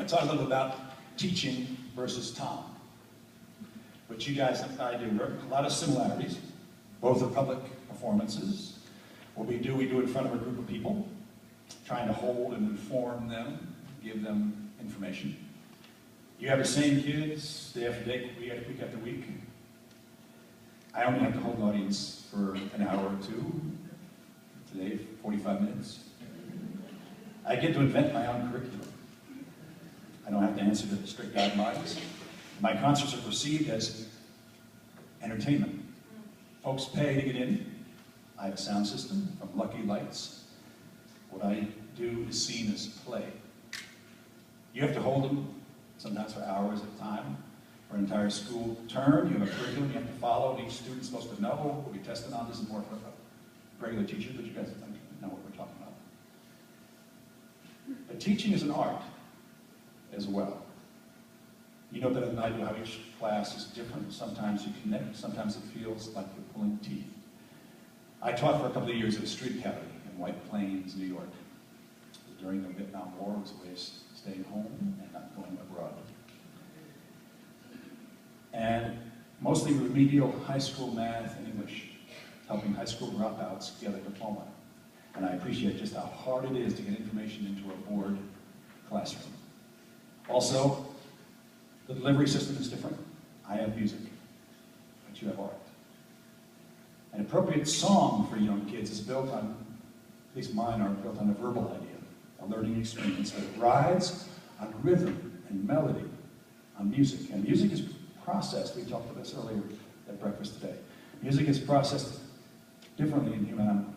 to talk a little about teaching versus Tom. What you guys and I do, a lot of similarities. Both are public performances. What we do in front of a group of people, trying to hold and inform them, give them information. You have the same kids day after day, week after week. I only have to hold an audience for an hour or two. Today, 45 minutes. I get to invent my own curriculum. I don't have to answer to strict guidelines. My concerts are perceived as entertainment. Folks pay to get in. I have a sound system from Lucky Lights. What I do is seen as play. You have to hold them, sometimes for hours at a time. For an entire school term, you have a curriculum you have to follow, and each student's supposed to know. We'll be tested on this is more for a regular teacher, but you guys know what we're talking about. But teaching is an art as well. You know better than I do how each class is different. Sometimes you connect, sometimes it feels like you're pulling teeth. I taught for a couple of years at a street academy in White Plains, New York. During the Vietnam War, it was a way of staying home and not going abroad. And mostly remedial high school math and English, helping high school dropouts get a diploma. And I appreciate just how hard it is to get information into a bored classroom. Also, the delivery system is different. I have music, but you have art. An appropriate song for young kids is built on, at least mine are built on a verbal idea, a learning experience that rides on rhythm and melody, on music. And music is processed, we talked about this earlier at breakfast today. Music is processed differently in human animal.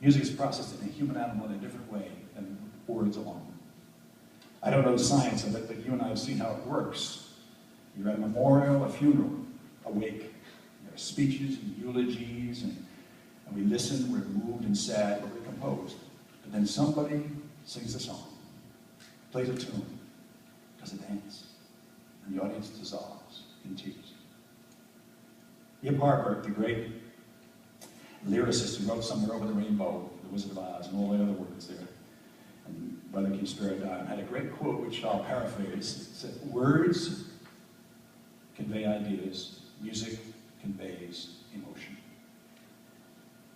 Music is processed in a human animal in a different way than words alone. I don't know the science of it, but you and I have seen how it works. You're at a memorial, a funeral, a wake. There are speeches and eulogies, and we listen, we're moved and sad, but we're composed. But then somebody sings a song, plays a tune, does a dance, and the audience dissolves in tears. Yip Harper, the great lyricist who wrote Somewhere Over the Rainbow, The Wizard of Oz, and all the other words there, and Brother Keith Spare had a great quote which I'll paraphrase. It said, "Words convey ideas, music conveys emotion."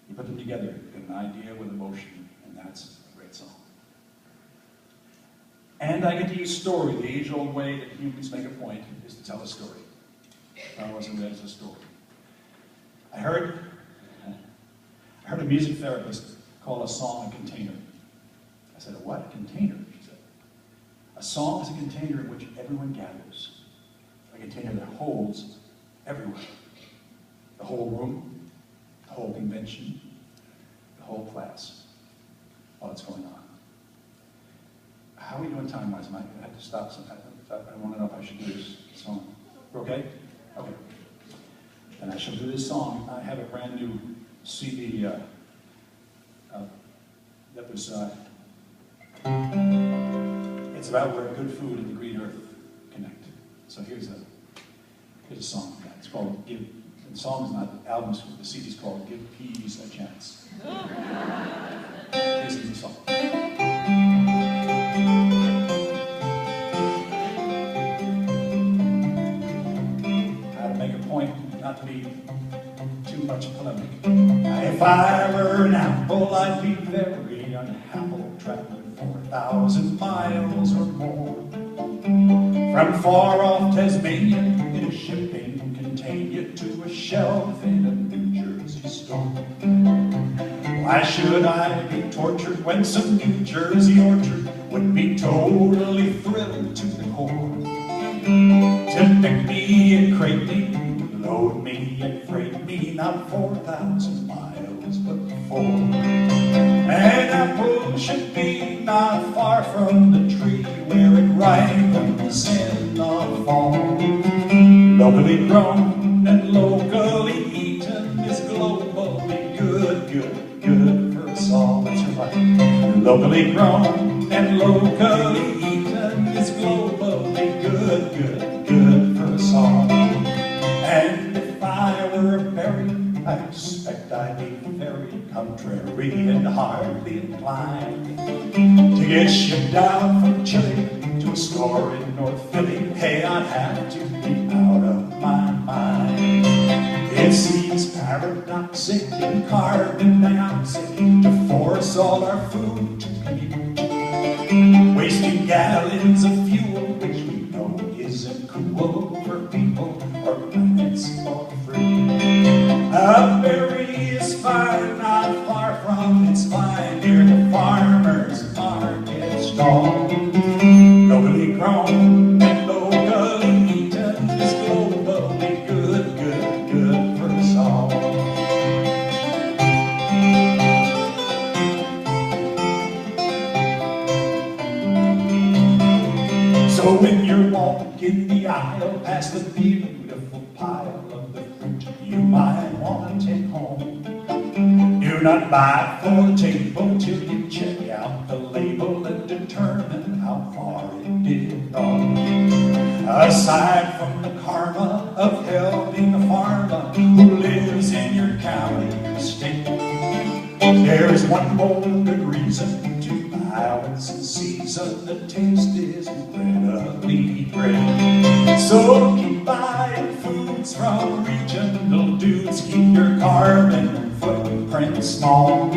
You put them together, you get an idea with emotion, and that's a great song. And I get to use story. The age-old way that humans make a point is to tell a story. I wasn't read as a story. I heard a music therapist call a song a container. I said, "A what? A container?" She said. "A song is a container in which everyone gathers. A container that holds everyone. The whole room, the whole convention, the whole class, all that's going on." How are we doing time-wise, Mike? I have to stop sometime. I want to know if I should do this song. We're okay? Okay. And I shall do this song. I have a brand new CD that was, it's about where good food and the green earth connect. So here's a song. It's called Give, the song's not, the album's, the CD's called Give Peas a Chance. This is the song. How to make a point, not to be too much polemic. If I were an apple, I'd be very unhappy, traveling 4,000 miles or more. From far off Tasmania in a shipping container to a shelf in a New Jersey store. Why should I be tortured when some New Jersey orchard would be totally thrilled to the core? To pick me and crate me, load me and freight me, not 4,000 miles, but 4. An apple should be not far from the tree where it ripens in the fall. Locally grown and locally eaten is globally good, good, good for us all. That's right. Locally grown and locally eaten is globally good, good, good for us all. And if I were a berry, I expect I'd be very contrary and hardly inclined to get shipped out from Chile food store in North Philly. Hey, I'd have to be out of my mind. It seems paradoxically carved in dioxin to force all our food to compete, wasting gallons of fuel which we know isn't cool for people or planets for free. A berry is fine, not far from its vine, near the farmer's market stall. Locally grown and locally eaten is globally good, good, good for us all. So when you're walking the aisle past the beautiful pile of the fruit you might want to take home, do not buy for the table till you check out the label and determine how far it did wrong. Aside from the karma of helping a farmer who lives in your county or state, there is one more good reason to buy what's in season. The taste is incredibly great. So keep buying foods from regional dudes. Keep your carbon footprint small.